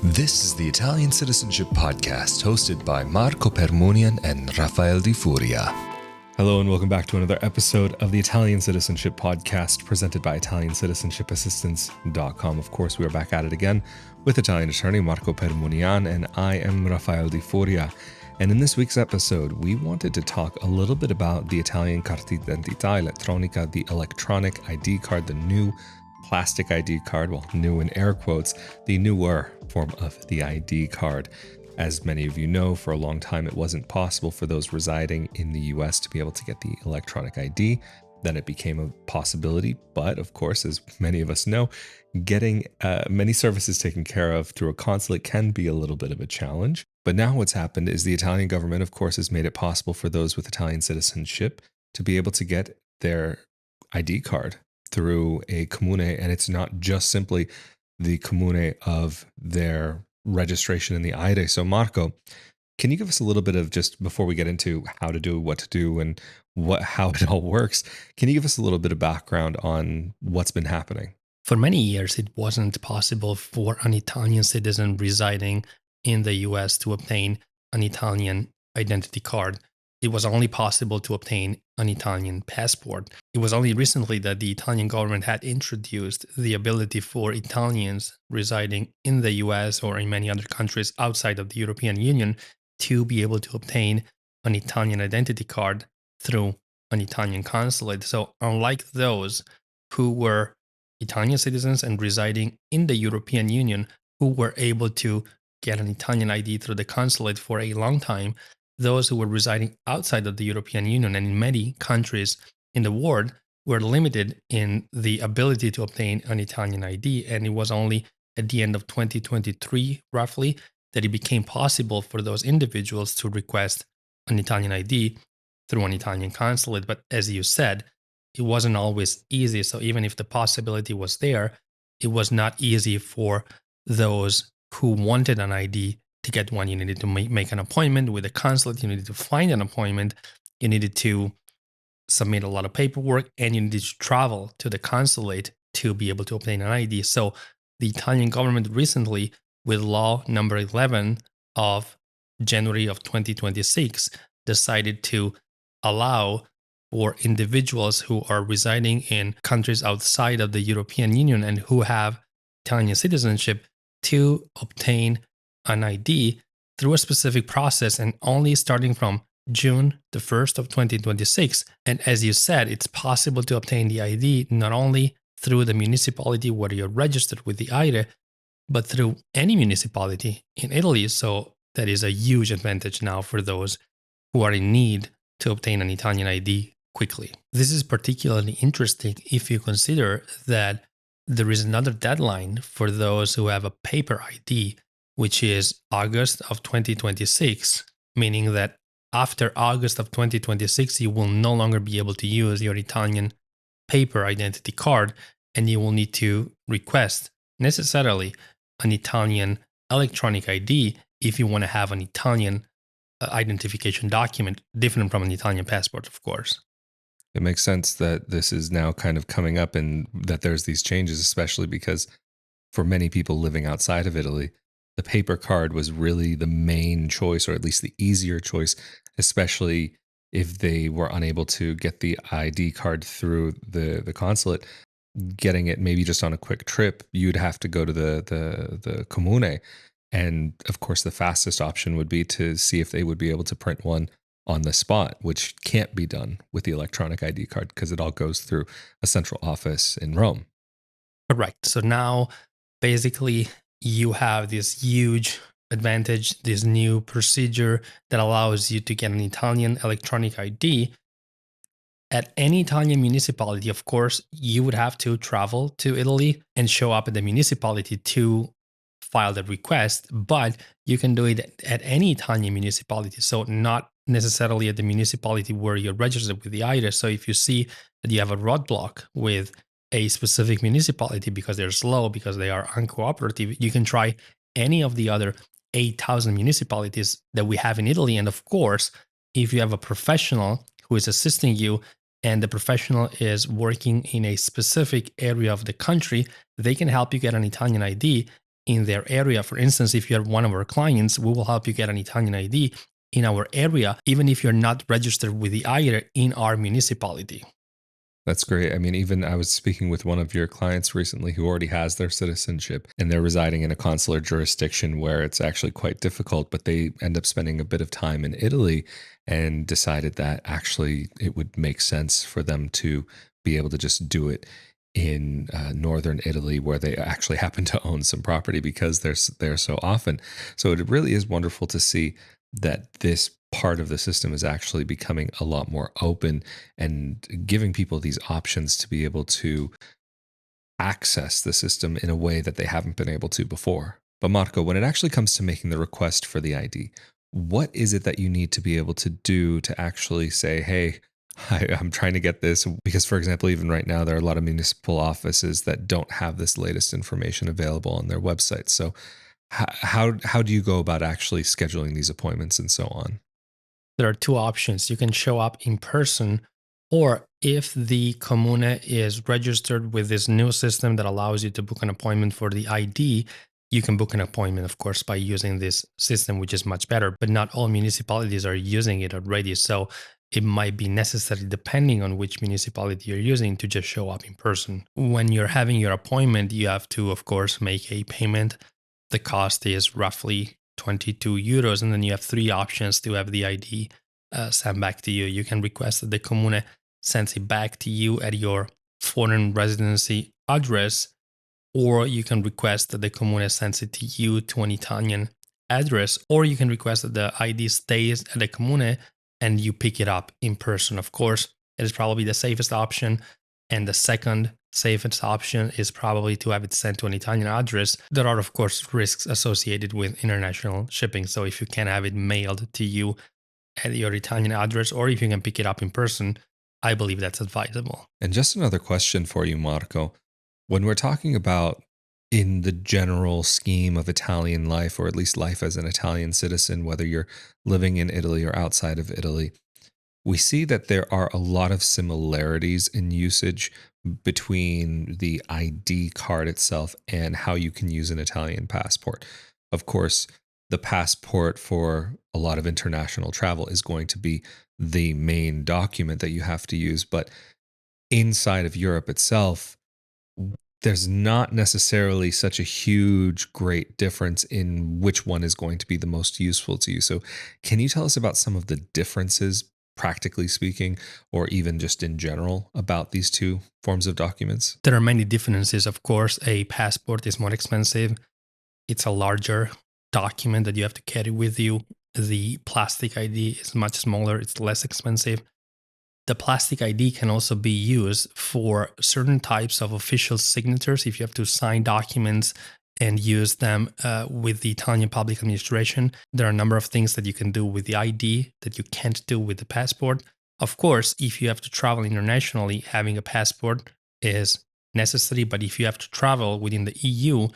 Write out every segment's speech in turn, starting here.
This is the Italian Citizenship Podcast, hosted by Marco Permunian and Rafael Di Furia. Hello and welcome back to another episode of the Italian Citizenship Podcast, presented by ItaliancitizenshipAssistance.com. Of course, we are back at it again with Italian attorney Marco Permunian, and I am Rafael Di Furia. And in this week's episode, we wanted to talk a little bit about the Italian carta d'identità elettronica, the electronic ID card, the new plastic ID card, well, new in air quotes, the newer form of the ID card. As many of you know, for a long time, it wasn't possible for those residing in the US to be able to get the electronic ID. Then it became a possibility. But of course, as many of us know, getting many services taken care of through a consulate can be a little bit of a challenge. But now what's happened is the Italian government, of course, has made it possible for those with Italian citizenship to be able to get their ID card through a comune. And it's not just simply the comune of their registration in the AIRE. So Marco, can you give us a little bit of, just before we get into how to do, what to do, and how it all works, can you give us a little bit of background on what's been happening? For many years, it wasn't possible for an Italian citizen residing in the US to obtain an Italian identity card. It was only possible to obtain an Italian passport. It was only recently that the Italian government had introduced the ability for Italians residing in the US or in many other countries outside of the European Union to be able to obtain an Italian identity card through an Italian consulate. So unlike those who were Italian citizens and residing in the European Union who were able to get an Italian ID through the consulate for a long time, those who were residing outside of the European Union and in many countries in the world were limited in the ability to obtain an Italian ID. And it was only at the end of 2023, roughly, that it became possible for those individuals to request an Italian ID through an Italian consulate. But as you said, it wasn't always easy. So even if the possibility was there, it was not easy for those who wanted an ID to get one. You needed to make an appointment with the consulate. You needed to find an appointment. You needed to submit a lot of paperwork, and you needed to travel to the consulate to be able to obtain an ID. So the Italian government recently, with law number 11 of January of 2026, decided to allow for individuals who are residing in countries outside of the European Union and who have Italian citizenship to obtain an ID through a specific process, and only starting from June the 1st of 2026. And as you said, it's possible to obtain the ID not only through the municipality where you're registered with the AIRE, but through any municipality in Italy. So that is a huge advantage now for those who are in need to obtain an Italian ID quickly. This is particularly interesting if you consider that there is another deadline for those who have a paper ID, which is August of 2026, meaning that after August of 2026, you will no longer be able to use your Italian paper identity card, and you will need to request necessarily an Italian electronic ID if you want to have an Italian identification document, different from an Italian passport, of course. It makes sense that this is now kind of coming up and that there's these changes, especially because for many people living outside of Italy, the paper card was really the main choice, or at least the easier choice, especially if they were unable to get the ID card through the consulate. Getting it maybe just on a quick trip, you'd have to go to the comune. And of course, the fastest option would be to see if they would be able to print one on the spot, which can't be done with the electronic ID card because it all goes through a central office in Rome. Correct. So now, basically, you have this huge advantage, this new procedure that allows you to get an Italian electronic ID. At any Italian municipality, of course, you would have to travel to Italy and show up at the municipality to file the request, but you can do it at any Italian municipality. So not necessarily at the municipality where you're registered with the AIRE. So if you see that you have a roadblock with a specific municipality because they're slow, because they are uncooperative, you can try any of the other 8,000 municipalities that we have in Italy. And of course, if you have a professional who is assisting you and the professional is working in a specific area of the country, they can help you get an Italian ID in their area. For instance, if you're one of our clients, we will help you get an Italian ID in our area, even if you're not registered with the AIRE in our municipality. That's great. I mean, even I was speaking with one of your clients recently who already has their citizenship and they're residing in a consular jurisdiction where it's actually quite difficult, but they end up spending a bit of time in Italy and decided that actually it would make sense for them to be able to just do it in northern Italy, where they actually happen to own some property because they're there so often. So it really is wonderful to see that this part of the system is actually becoming a lot more open and giving people these options to be able to access the system in a way that they haven't been able to before. But Marco, when it actually comes to making the request for the ID, what is it that you need to be able to do to actually say, hey, I'm trying to get this? Because, for example, even right now, there are a lot of municipal offices that don't have this latest information available on their website. So how do you go about actually scheduling these appointments and so on? There are two options. You can show up in person, or if the comune is registered with this new system that allows you to book an appointment for the ID, you can book an appointment, of course, by using this system, which is much better. But not all municipalities are using it already. So it might be necessary, depending on which municipality you're using, to just show up in person. When you're having your appointment, you have to, of course, make a payment. The cost is roughly 22 euros, and then you have three options to have the ID sent back to you. You can request that the comune sends it back to you at your foreign residency address, or you can request that the comune sends it to you to an Italian address, or you can request that the ID stays at the comune and you pick it up in person. Of course, it is probably the safest option. And the second safest option is probably to have it sent to an Italian address. There are, of course, risks associated with international shipping. So if you can have it mailed to you at your Italian address, or if you can pick it up in person, I believe that's advisable. And just another question for you, Marco. When we're talking about in the general scheme of Italian life, or at least life as an Italian citizen, whether you're living in Italy or outside of Italy, we see that there are a lot of similarities in usage between the ID card itself and how you can use an Italian passport. Of course, the passport for a lot of international travel is going to be the main document that you have to use. But inside of Europe itself, there's not necessarily such a huge, great difference in which one is going to be the most useful to you. So can you tell us about some of the differences, practically speaking, or even just in general, about these two forms of documents? There are many differences, of course. A passport is more expensive. It's a larger document that you have to carry with you. The plastic ID is much smaller. It's less expensive. The plastic ID can also be used for certain types of official signatures. If you have to sign documents and use them with the Italian public administration, there are a number of things that you can do with the ID that you can't do with the passport. Of course, if you have to travel internationally, having a passport is necessary. But if you have to travel within the EU,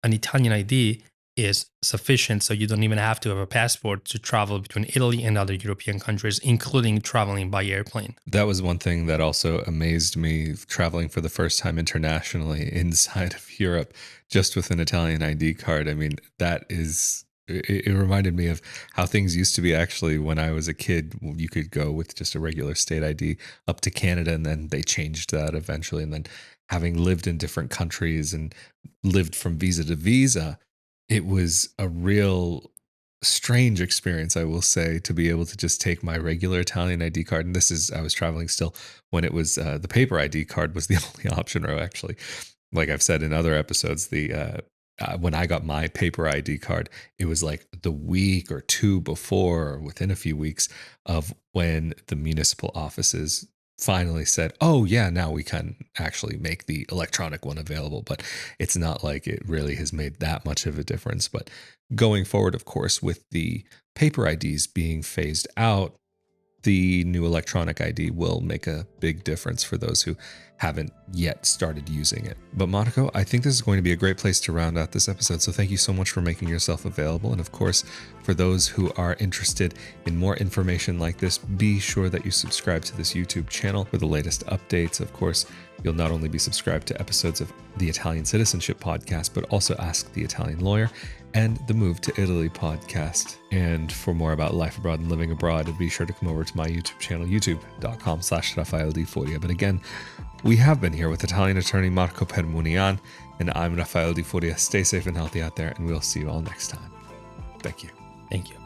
an Italian ID is sufficient. So you don't even have to have a passport to travel between Italy and other European countries, including traveling by airplane. That was one thing that also amazed me, traveling for the first time internationally inside of Europe, just with an Italian ID card. I mean, it reminded me of how things used to be actually when I was a kid. You could go with just a regular state ID up to Canada, and then they changed that eventually. And then having lived in different countries and lived from visa to visa, it was a real strange experience, I will say, to be able to just take my regular Italian ID card. And I was traveling still when it was the paper ID card was the only option, or actually, like I've said in other episodes, when I got my paper ID card, it was like the week or two before, or within a few weeks of when the municipal offices finally said, oh yeah, now we can actually make the electronic one available. But it's not like it really has made that much of a difference. But going forward, of course, with the paper IDs being phased out, the new electronic ID will make a big difference for those who haven't yet started using it. But Marco, I think this is going to be a great place to round out this episode. So thank you so much for making yourself available. And of course, for those who are interested in more information like this, be sure that you subscribe to this YouTube channel for the latest updates. Of course, you'll not only be subscribed to episodes of the Italian Citizenship Podcast, but also Ask the Italian Lawyer and the Move to Italy podcast. And for more about life abroad and living abroad, be sure to come over to my YouTube channel, youtube.com/Rafael Di Furia. But again, we have been here with Italian attorney Marco Permunian, and I'm Rafael Di Furia. Stay safe and healthy out there, and we'll see you all next time. Thank you. Thank you.